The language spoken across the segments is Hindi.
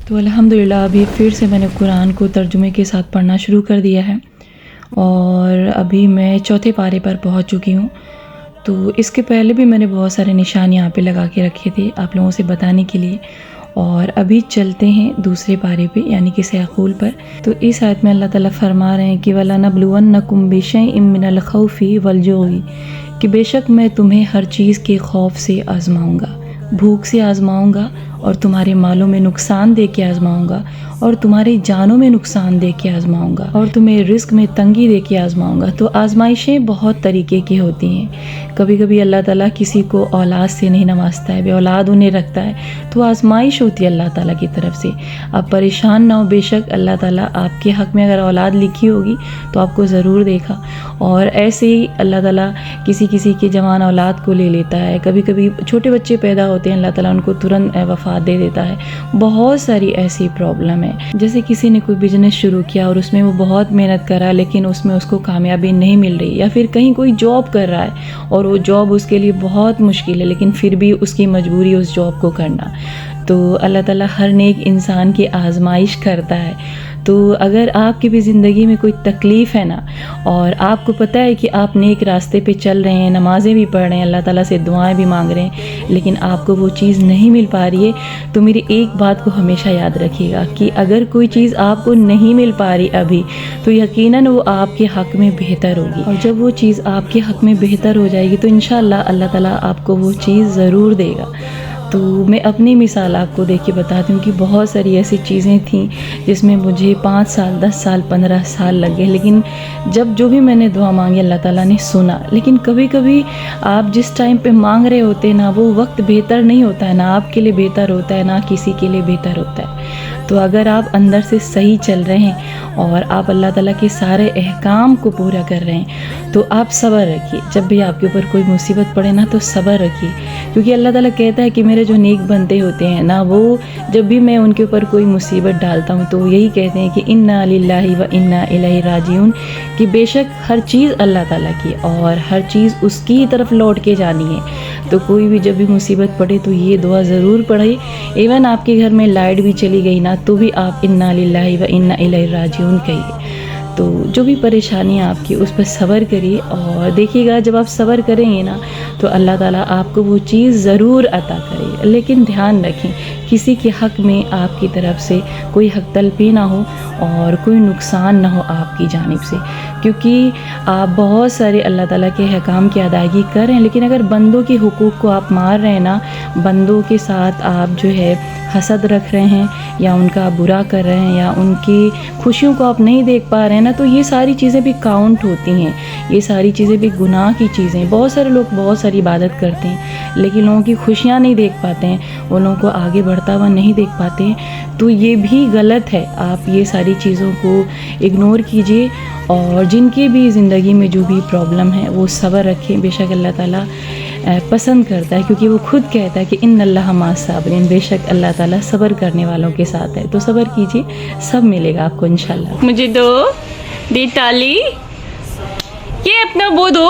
तो अल्हम्दुलिल्लाह अभी फिर से मैंने कुरान को तर्जुमे के साथ पढ़ना शुरू कर दिया है और अभी मैं चौथे पारे पर पहुंच चुकी हूँ। तो इसके पहले भी मैंने बहुत सारे निशान यहाँ पे लगा के रखे थे आप लोगों से बताने के लिए। और अभी चलते हैं दूसरे पारे पे यानी कि सयाक़ूल पर। तो इस आयत में अल्लाह ताला फरमा रहे हैं कि वला नबलुवन्नकुम बिशैइन मिनल खौफि वल जुई, कि बेशक मैं तुम्हें हर चीज़ के खौफ से आज़माऊँगा, भूख से आज़माऊँगा और तुम्हारे मालों में नुकसान दे के आज़माऊँगा और तुम्हारी जानों में नुकसान दे के आज़माऊँगा और तुम्हें रिस्क में तंगी दे के आज़माऊँगा। तो आज़माइशें बहुत तरीके की होती हैं। कभी कभी अल्लाह ताला किसी को औलाद से नहीं नवाजता है, बे औलाद उन्हें रखता है, तो आज़माइश होती है अल्लाह ताला की तरफ से। आप परेशान ना हो, बेशक अल्लाह ताला आपके हक़ में अगर औलाद लिखी होगी तो आपको ज़रूर देगा। और ऐसे ही अल्लाह ताला किसी किसी के जवान औलाद को ले लेता है। कभी कभी छोटे बच्चे पैदा होते हैं, अल्लाह ताला उनको तुरंत वफ़ात दे देता है। बहुत सारी ऐसी प्रॉब्लम है। जैसे किसी ने कोई बिजनेस शुरू किया और उसमें वो बहुत मेहनत कर रहा है लेकिन उसमें उसको कामयाबी नहीं मिल रही, या फिर कहीं कोई जॉब कर रहा है और वो जॉब उसके लिए बहुत मुश्किल है लेकिन फिर भी उसकी मजबूरी उस जॉब को करना। तो अल्लाह ताला हर नेक इंसान की आजमाइश करता है। तो अगर आपकी भी ज़िंदगी में कोई तकलीफ़ है ना और आपको पता है कि आप नेक रास्ते पे चल रहे हैं, नमाज़ें भी पढ़ रहे हैं, अल्लाह ताला से दुआएं भी मांग रहे हैं, लेकिन आपको वो चीज़ नहीं मिल पा रही है, तो मेरी एक बात को हमेशा याद रखिएगा कि अगर कोई चीज़ आपको नहीं मिल पा रही अभी, तो यकीनन वो आपके हक़ में बेहतर होगी। और जब वो चीज़ आपके हक़ में बेहतर हो जाएगी तो इंशाअल्लाह अल्लाह ताला आपको वो चीज़ ज़रूर देगा। तो मैं अपनी मिसाल आपको देख के बताती हूँ कि बहुत सारी ऐसी चीज़ें थीं जिसमें मुझे 5 साल 10 साल 15 साल लग गए, लेकिन जब जो भी मैंने दुआ मांगी अल्लाह ताला ने सुना। लेकिन कभी कभी आप जिस टाइम पे मांग रहे होते हैं ना, वो वक्त बेहतर नहीं होता है, ना आपके लिए बेहतर होता है ना किसी के लिए बेहतर होता है। तो अगर आप अंदर से सही चल रहे हैं और आप अल्लाह ताला के सारे अहकाम को पूरा कर रहे हैं तो आप सब्र रखिए। जब भी आपके ऊपर कोई मुसीबत पड़े ना तो सब्र रखिए, क्योंकि अल्लाह ताला कहता है कि मेरे जो नेक बंदे होते हैं ना, वो जब भी मैं उनके ऊपर कोई मुसीबत डालता हूँ तो यही कहते हैं कि इन्ना लिल्लाहि व इन्ना इलैहि राजिऊन, कि बेशक हर चीज़ अल्लाह ताला की और हर चीज़ उसकी ही तरफ लौट के जानी है। तो कोई भी जब भी मुसीबत पड़े तो ये दुआ ज़रूर पढ़े। इवन आपके घर में लाइट भी चली गई ना तो भी आप इन्ना लिल्लाहि व इन्ना इलैहि राजिऊन कहिए। तो जो भी परेशानी है आपकी उस पर सब्र करिए और देखिएगा जब आप सब्र करेंगे ना तो अल्लाह ताला आपको वो चीज़ ज़रूर अता करेगा। लेकिन ध्यान रखें किसी के हक़ में आपकी तरफ से कोई हक़ तलबी ना हो और कोई नुकसान ना हो आपकी जानिब से, क्योंकि आप बहुत सारे अल्लाह ताला के अहकाम की अदायगी कर रहे हैं, लेकिन अगर बंदों के हुकूक़ को आप मार रहे हैं ना, बंदों के साथ आप जो है हसद रख रहे हैं या उनका बुरा कर रहे हैं या उनकी खुशियों को आप नहीं देख पा रहे हैं ना, तो ये सारी चीज़ें भी काउंट होती हैं। ये सारी चीज़ें भी गुनाह की चीज़ें। बहुत सारे लोग बहुत सारी इबादत करते हैं लेकिन लोगों की खुशियाँ नहीं देख पाते हैं, वो लोगों को आगे बढ़ता हुआ नहीं देख पाते हैं, तो ये भी गलत है। आप ये सारी चीज़ों को इग्नोर कीजिए और जिनकी भी ज़िंदगी में जो भी प्रॉब्लम है वो सब्र रखें। बेशक अल्लाह ताला पसंद करता है, क्योंकि वो खुद कहता है कि इन्नल्लाह मास साबिरीन, बेशक अल्लाह ताला सब्र करने वालों के साथ है। तो सब्र कीजिए, सब मिलेगा आपको इंशाल्लाह। मुझे दो दे ताली, ये अपना वो दो,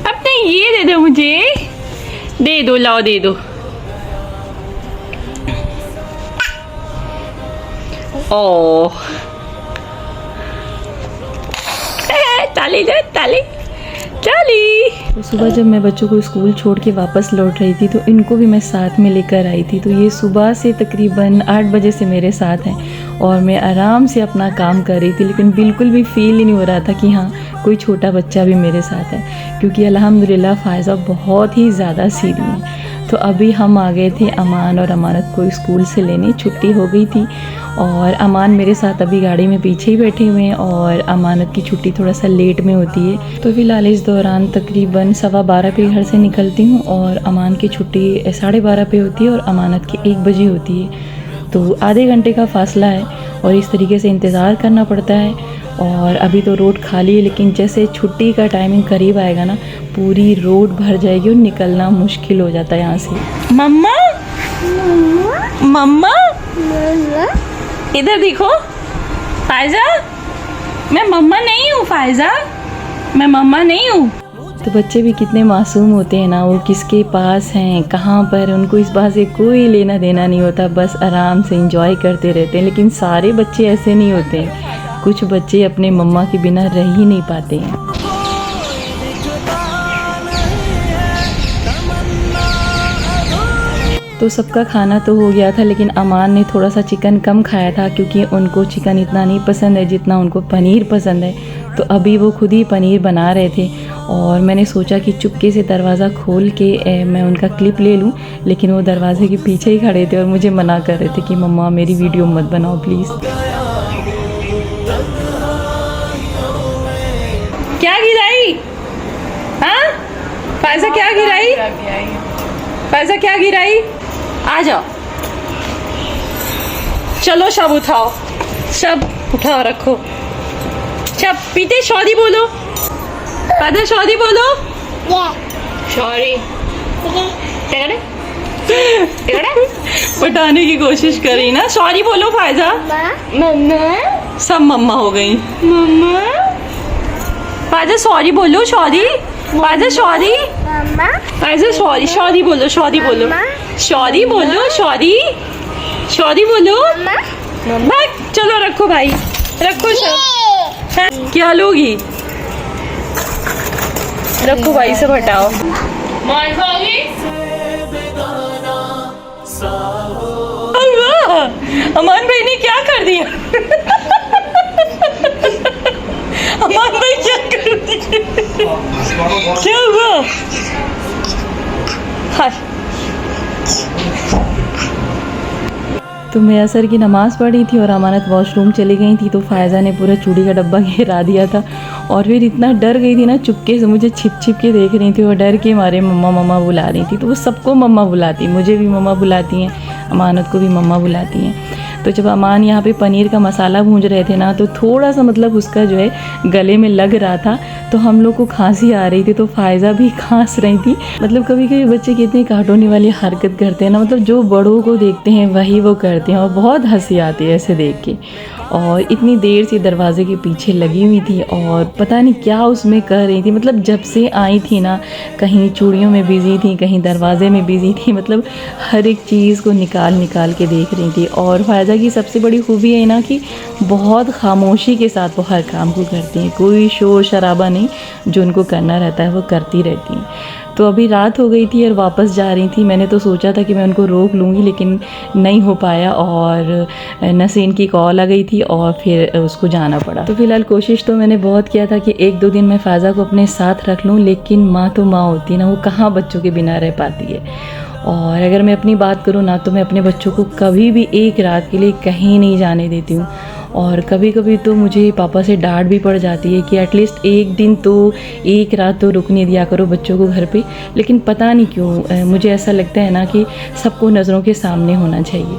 अपना ये दे दो, मुझे दे दो, लाओ दे दो। ओह ताली दे ताली ताली। तो सुबह जब मैं बच्चों को स्कूल छोड़ के वापस लौट रही थी तो इनको भी मैं साथ में लेकर आई थी। तो ये सुबह से तकरीबन 8 बजे से मेरे साथ हैं और मैं आराम से अपना काम कर रही थी, लेकिन बिल्कुल भी फील ही नहीं हो रहा था कि हाँ कोई छोटा बच्चा भी मेरे साथ है, क्योंकि अल्हम्दुलिल्लाह फ़ायज़ा बहुत ही ज़्यादा सीधी है। तो अभी हम आ गए थे अमान और अमानत को स्कूल से लेने, छुट्टी हो गई थी और अमान मेरे साथ अभी गाड़ी में पीछे ही बैठे हुए हैं और अमानत की छुट्टी थोड़ा सा लेट में होती है। तो फ़िलहाल इस दौरान तकरीबन 12:15 पे घर से निकलती हूँ और अमान की छुट्टी 12:30 पे होती है और अमानत की 1 बजे होती है। तो आधे घंटे का फ़ासला है और इस तरीके से इंतज़ार करना पड़ता है। और अभी तो रोड खाली है, लेकिन जैसे छुट्टी का टाइमिंग करीब आएगा ना पूरी रोड भर जाएगी और निकलना मुश्किल हो जाता है यहाँ से। मम्मा मम्मा इधर देखो फ़ायज़ा, मैं मम्मा नहीं हूँ फ़ायज़ा, मैं मम्मा नहीं हूँ। तो बच्चे भी कितने मासूम होते हैं ना, वो किसके पास हैं, कहाँ पर, उनको इस बात से कोई लेना देना नहीं होता, बस आराम से एंजॉय करते रहते हैं। लेकिन सारे बच्चे ऐसे नहीं होते हैं, कुछ बच्चे अपने मम्मा के बिना रह ही नहीं पाते हैं। तो सबका खाना तो हो गया था, लेकिन अमान ने थोड़ा सा चिकन कम खाया था क्योंकि उनको चिकन इतना नहीं पसंद है जितना उनको पनीर पसंद है। तो अभी वो खुद ही पनीर बना रहे थे और मैंने सोचा कि चुपके से दरवाज़ा खोल के मैं उनका क्लिप ले लूं, लेकिन वो दरवाजे के पीछे ही खड़े थे और मुझे मना कर रहे थे कि मम्मा मेरी वीडियो मत बनाओ प्लीज़। क्या गिराई? हाँ फायजा, क्या गिराई? फायजा क्या गिराई? आ जाओ, चलो शब उठाओ, शब उठाओ, रखो शब। पीते शौदी बोलो, फायजा शौदी बोलो। सॉरी पटाने की कोशिश करी ना, सॉरी बोलो फायजा। मम्मा, सब मम्मा हो गई। मम्मा फायजा सॉरी बोलो, sorry Faiza, sorry Faiza, sorry, sorry बोलो, सॉरी बोलो, सॉरी बोलो, सॉरी, सॉरी बोलो। मम्मा चलो रखो भाई, रखो सब। क्या लोगी? रखो भाई, सब हटाओ। अमान भाई ने क्या कर दिया? अमान भाई क्या कर दिया? क्या हुआ? हाँ तो मैं असर की नमाज़ पढ़ी थी और अमानत वॉशरूम चली गई थी, तो फायज़ा ने पूरा चूड़ी का डब्बा गिरा दिया था और फिर इतना डर गई थी ना, चुपके से मुझे छिप छिप के देख रही थी और डर के मारे मम्मा मम्मा बुला रही थी। तो वो सबको मम्मा बुलाती, मुझे भी मम्मा बुलाती हैं, अमानत को भी मम्मा बुलाती हैं। तो जब अमान यहाँ पे पनीर का मसाला भूंज रहे थे ना, तो थोड़ा सा मतलब उसका जो है गले में लग रहा था, तो हम लोग को खांसी आ रही थी, तो फायज़ा भी खांस रही थी। मतलब कभी कभी बच्चे कितनी कार्टूनी वाली हरकत करते हैं ना, मतलब जो बड़ों को देखते हैं वही वो करते हैं और बहुत हंसी आती है ऐसे देख के। और इतनी देर से दरवाजे के पीछे लगी हुई थी और पता नहीं क्या उसमें कर रही थी। मतलब जब से आई थी ना, कहीं चूड़ियों में बिज़ी थी, कहीं दरवाजे में बिज़ी थी, मतलब हर एक चीज़ को निकाल निकाल के देख रही थी। और फायज़ा की सबसे बड़ी खूबी है ना कि बहुत खामोशी के साथ वो हर काम को करती हैं, कोई शोर शराबा नहीं, जो उनको करना रहता है वो करती रहती हैं। तो अभी रात हो गई थी और वापस जा रही थी। मैंने तो सोचा था कि मैं उनको रोक लूँगी, लेकिन नहीं हो पाया और नसीन की कॉल आ गई थी और फिर उसको जाना पड़ा। तो फिलहाल कोशिश तो मैंने बहुत किया था कि 1-2 दिन मैं फायज़ा को अपने साथ रख लूँ, लेकिन माँ तो माँ होती है ना, वो कहाँ बच्चों के बिना रह पाती है। और अगर मैं अपनी बात करूँ ना, तो मैं अपने बच्चों को कभी भी एक रात के लिए कहीं नहीं जाने देती हूँ। और कभी कभी तो मुझे पापा से डांट भी पड़ जाती है कि एटलीस्ट एक दिन तो, एक रात तो रुकने दिया करो बच्चों को घर पे। लेकिन पता नहीं क्यों मुझे ऐसा लगता है ना कि सबको नज़रों के सामने होना चाहिए।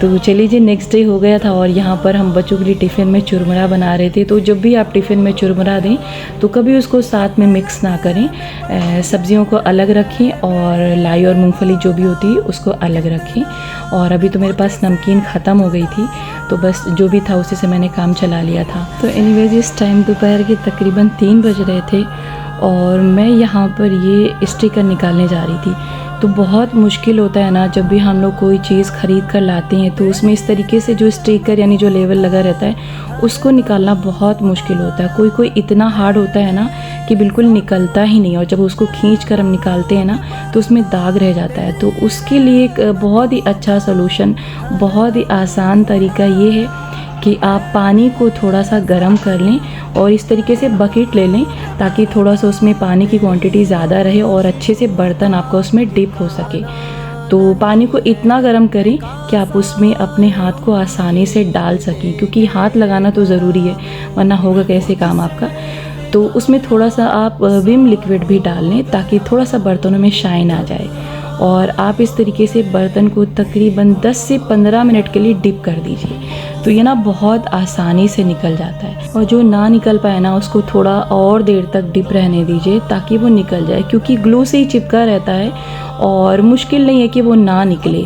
तो चलिए जी, नेक्स्ट डे हो गया था और यहाँ पर हम बच्चों के लिए टिफ़िन में चुरमुरा बना रहे थे। तो जब भी आप टिफ़िन में चुरमुरा दें तो कभी उसको साथ में मिक्स ना करें, सब्जियों को अलग रखें और लाई और मूंगफली जो भी होती है उसको अलग रखें। और अभी तो मेरे पास नमकीन ख़त्म हो गई थी, तो बस जो भी था उसी से मैंने काम चला लिया था। तो एनीवेज इस टाइम दोपहर के तकरीबन 3 बज रहे थे और मैं यहाँ पर ये स्टिकर निकालने जा रही थी। तो बहुत मुश्किल होता है ना, जब भी हम लोग कोई चीज़ ख़रीद कर लाते हैं तो उसमें इस तरीके से जो स्टिकर यानी जो लेबल लगा रहता है उसको निकालना बहुत मुश्किल होता है। कोई कोई इतना हार्ड होता है ना कि बिल्कुल निकलता ही नहीं, और जब उसको खींच कर हम निकालते हैं ना तो उसमें दाग रह जाता है। तो उसके लिए एक बहुत ही अच्छा सलूशन, बहुत ही आसान तरीका ये है कि आप पानी को थोड़ा सा गर्म कर लें और इस तरीके से बकेट ले लें ताकि थोड़ा सा उसमें पानी की क्वांटिटी ज़्यादा रहे और अच्छे से बर्तन आपका उसमें डिप हो सके। तो पानी को इतना गर्म करें कि आप उसमें अपने हाथ को आसानी से डाल सकें, क्योंकि हाथ लगाना तो ज़रूरी है, वरना होगा कैसे काम आपका। तो उसमें थोड़ा सा आप विम लिक्विड भी डाल लें ताकि थोड़ा सा बर्तनों में शाइन आ जाए। और आप इस तरीके से बर्तन को तकरीबन 10 से 15 मिनट के लिए डिप कर दीजिए, तो ये ना बहुत आसानी से निकल जाता है। और जो ना निकल पाए ना उसको थोड़ा और देर तक डिप रहने दीजिए ताकि वो निकल जाए, क्योंकि ग्लू से ही चिपका रहता है और मुश्किल नहीं है कि वो ना निकले।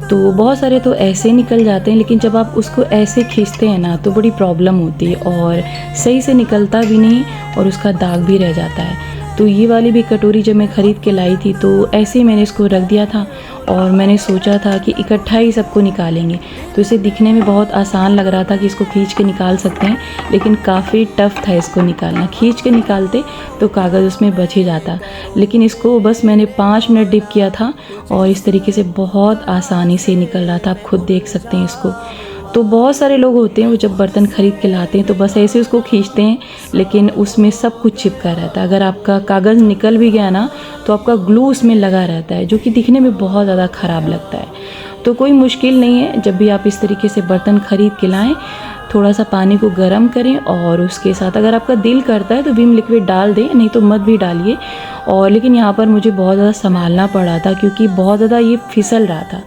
तो बहुत सारे तो ऐसे निकल जाते हैं, लेकिन जब आप उसको ऐसे खींचते हैं ना तो बड़ी प्रॉब्लम होती है और सही से निकलता भी नहीं और उसका दाग भी रह जाता है। तो ये वाली भी कटोरी जब मैं ख़रीद के लाई थी तो ऐसे ही मैंने इसको रख दिया था और मैंने सोचा था कि इकट्ठा ही सबको निकालेंगे। तो इसे दिखने में बहुत आसान लग रहा था कि इसको खींच के निकाल सकते हैं, लेकिन काफ़ी टफ़ था इसको निकालना। खींच के निकालते तो कागज़ उसमें बच ही जाता, लेकिन इसको बस मैंने 5 मिनट डिप किया था और इस तरीके से बहुत आसानी से निकल रहा था। आप खुद देख सकते हैं इसको। तो बहुत सारे लोग होते हैं वो जब बर्तन ख़रीद के लाते हैं तो बस ऐसे उसको खींचते हैं, लेकिन उसमें सब कुछ चिपका रहता है। अगर आपका कागज़ निकल भी गया ना तो आपका ग्लू उसमें लगा रहता है, जो कि दिखने में बहुत ज़्यादा ख़राब लगता है। तो कोई मुश्किल नहीं है, जब भी आप इस तरीके से बर्तन ख़रीद के लाएँ थोड़ा सा पानी को गर्म करें और उसके साथ अगर आपका दिल करता है तो विम लिक्विड डाल दें, नहीं तो मत भी डालिए। और लेकिन यहाँ पर मुझे बहुत ज़्यादा संभालना पड़ा था क्योंकि बहुत ज़्यादा ये फिसल रहा था,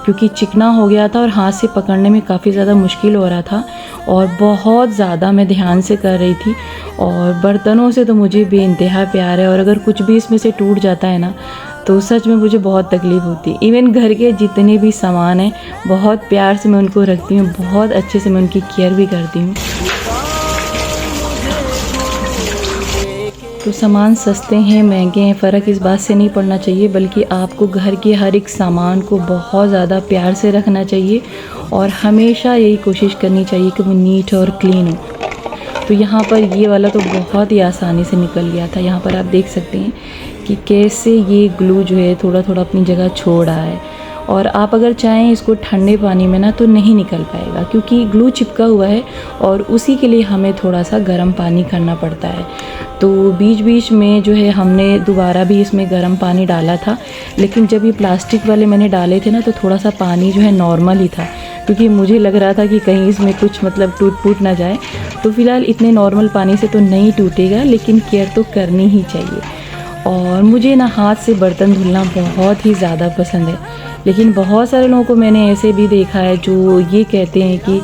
क्योंकि चिकना हो गया था और हाथ से पकड़ने में काफ़ी ज़्यादा मुश्किल हो रहा था और बहुत ज़्यादा मैं ध्यान से कर रही थी। और बर्तनों से तो मुझे बेइंतहा प्यार है और अगर कुछ भी इसमें से टूट जाता है ना तो सच में मुझे बहुत तकलीफ़ होती है। इवन घर के जितने भी सामान हैं बहुत प्यार से मैं उनको रखती हूँ, बहुत अच्छे से मैं उनकी केयर भी करती हूँ। तो सामान सस्ते हैं महंगे हैं फ़र्क इस बात से नहीं पड़ना चाहिए, बल्कि आपको घर के हर एक सामान को बहुत ज़्यादा प्यार से रखना चाहिए और हमेशा यही कोशिश करनी चाहिए कि वो नीट और क्लीन हो। तो यहाँ पर ये वाला तो बहुत ही आसानी से निकल गया था। यहाँ पर आप देख सकते हैं कि कैसे ये ग्लू जो है थोड़ा थोड़ा अपनी जगह छोड़ रहा है। और आप अगर चाहें इसको ठंडे पानी में ना तो नहीं निकल पाएगा, क्योंकि ग्लू चिपका हुआ है और उसी के लिए हमें थोड़ा सा गर्म पानी करना पड़ता है। तो बीच बीच में जो है हमने दोबारा भी इसमें गर्म पानी डाला था, लेकिन जब ये प्लास्टिक वाले मैंने डाले थे ना तो थोड़ा सा पानी जो है नॉर्मल ही था, क्योंकि मुझे लग रहा था कि कहीं इसमें कुछ मतलब टूट ना जाए। तो फ़िलहाल इतने नॉर्मल पानी से तो नहीं टूटेगा, लेकिन केयर तो करनी ही चाहिए। और मुझे ना हाथ से बर्तन धुलना बहुत ही ज़्यादा पसंद है, लेकिन बहुत सारे लोगों को मैंने ऐसे भी देखा है जो ये कहते हैं कि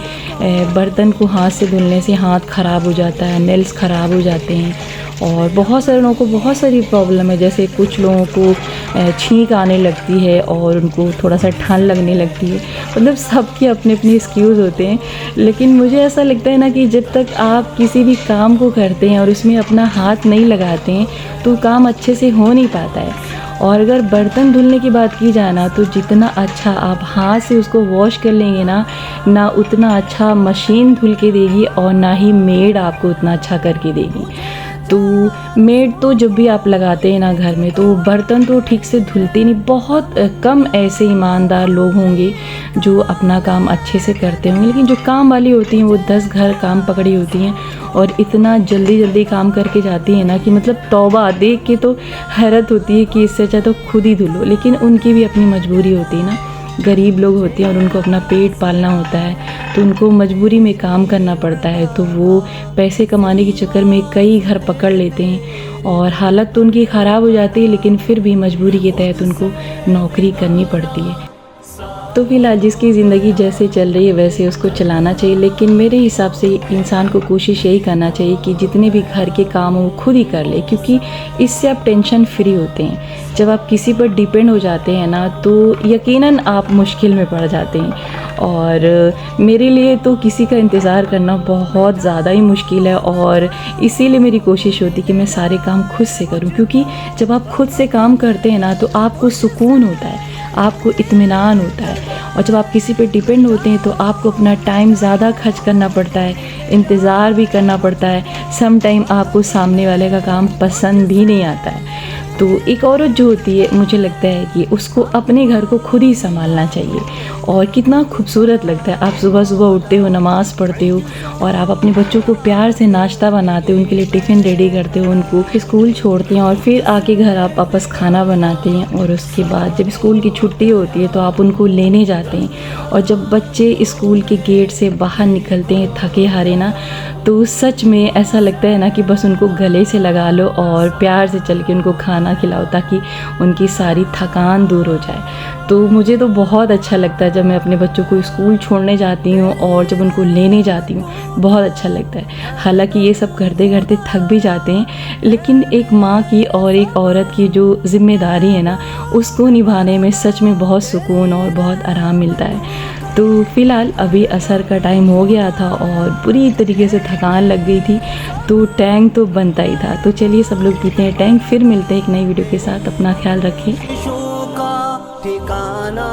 बर्तन को हाथ से धुलने से हाथ ख़राब हो जाता है, नेल्स ख़राब हो जाते हैं। और बहुत सारे लोगों को बहुत सारी प्रॉब्लम है, जैसे कुछ लोगों को छींक आने लगती है और उनको थोड़ा सा ठंड लगने लगती है। मतलब सबके अपने अपने एक्सक्यूज़ होते हैं, लेकिन मुझे ऐसा लगता है ना कि जब तक आप किसी भी काम को करते हैं और उसमें अपना हाथ नहीं लगाते हैं तो काम अच्छे से हो नहीं पाता है। और अगर बर्तन धुलने की बात की जाए ना तो जितना अच्छा आप हाथ से उसको वॉश कर लेंगे ना उतना अच्छा मशीन धुल के देगी और ना ही मेड आपको उतना अच्छा करके देगी। तो मेड तो जब भी आप लगाते हैं ना घर में तो बर्तन तो ठीक से धुलते नहीं। बहुत कम ऐसे ईमानदार लोग होंगे जो अपना काम अच्छे से करते होंगे, लेकिन जो काम वाली होती हैं वो 10 घर काम पकड़ी होती हैं और इतना जल्दी काम करके जाती हैं ना कि मतलब तौबा, देख के तो हैरत होती है कि इससे अच्छा तो खुद ही धुलो। लेकिन उनकी भी अपनी मजबूरी होती है ना, गरीब लोग होते हैं और उनको अपना पेट पालना होता है, तो उनको मजबूरी में काम करना पड़ता है। तो वो पैसे कमाने के चक्कर में कई घर पकड़ लेते हैं और हालत तो उनकी ख़राब हो जाती है, लेकिन फिर भी मजबूरी के तहत उनको नौकरी करनी पड़ती है। तो फिलहाल जिसकी ज़िंदगी जैसे चल रही है वैसे उसको चलाना चाहिए, लेकिन मेरे हिसाब से इंसान को कोशिश यही करना चाहिए कि जितने भी घर के काम हो वो खुद ही कर ले, क्योंकि इससे आप टेंशन फ्री होते हैं। जब आप किसी पर डिपेंड हो जाते हैं ना तो यकीनन आप मुश्किल में पड़ जाते हैं। और मेरे लिए तो किसी का इंतज़ार करना बहुत ज़्यादा ही मुश्किल है और इसीलिए मेरी कोशिश होती है कि मैं सारे काम खुद से करूं, क्योंकि जब आप खुद से काम करते हैं ना तो आपको सुकून होता है, आपको इत्मीनान होता है। और जब आप किसी पे डिपेंड होते हैं तो आपको अपना टाइम ज़्यादा खर्च करना पड़ता है, इंतज़ार भी करना पड़ता है, सम टाइम आपको सामने वाले का काम पसंद भी नहीं आता है। तो एक औरत जो होती है मुझे लगता है कि उसको अपने घर को खुद ही संभालना चाहिए। और कितना खूबसूरत लगता है, आप सुबह सुबह उठते हो, नमाज़ पढ़ते हो और आप अपने बच्चों को प्यार से नाश्ता बनाते हो, उनके लिए टिफ़िन रेडी करते हो, उनको स्कूल छोड़ते हैं और फिर आके घर आप वापस खाना बनाते हैं। और उसके बाद जब स्कूल की छुट्टी होती है तो आप उनको लेने जाते हैं। और जब बच्चे स्कूल के गेट से बाहर निकलते हैं थके हारे ना, तो सच में ऐसा लगता है ना कि बस उनको गले से लगा लो और प्यार से चल के उनको खाना खाना खिलाओ ताकि उनकी सारी थकान दूर हो जाए। तो मुझे तो बहुत अच्छा लगता है जब मैं अपने बच्चों को स्कूल छोड़ने जाती हूँ और जब उनको लेने जाती हूँ, बहुत अच्छा लगता है। हालांकि ये सब करते करते थक भी जाते हैं, लेकिन एक माँ की और एक औरत की जो जिम्मेदारी है ना, उसको निभाने में सच में बहुत सुकून और बहुत आराम मिलता है। तो फ़िलहाल अभी असर का टाइम हो गया था और पूरी तरीके से थकान लग गई थी, तो टैंग तो बनता ही था। तो चलिए सब लोग पीते हैं टैंग, फिर मिलते हैं एक नई वीडियो के साथ। अपना ख्याल रखें। ठिकाना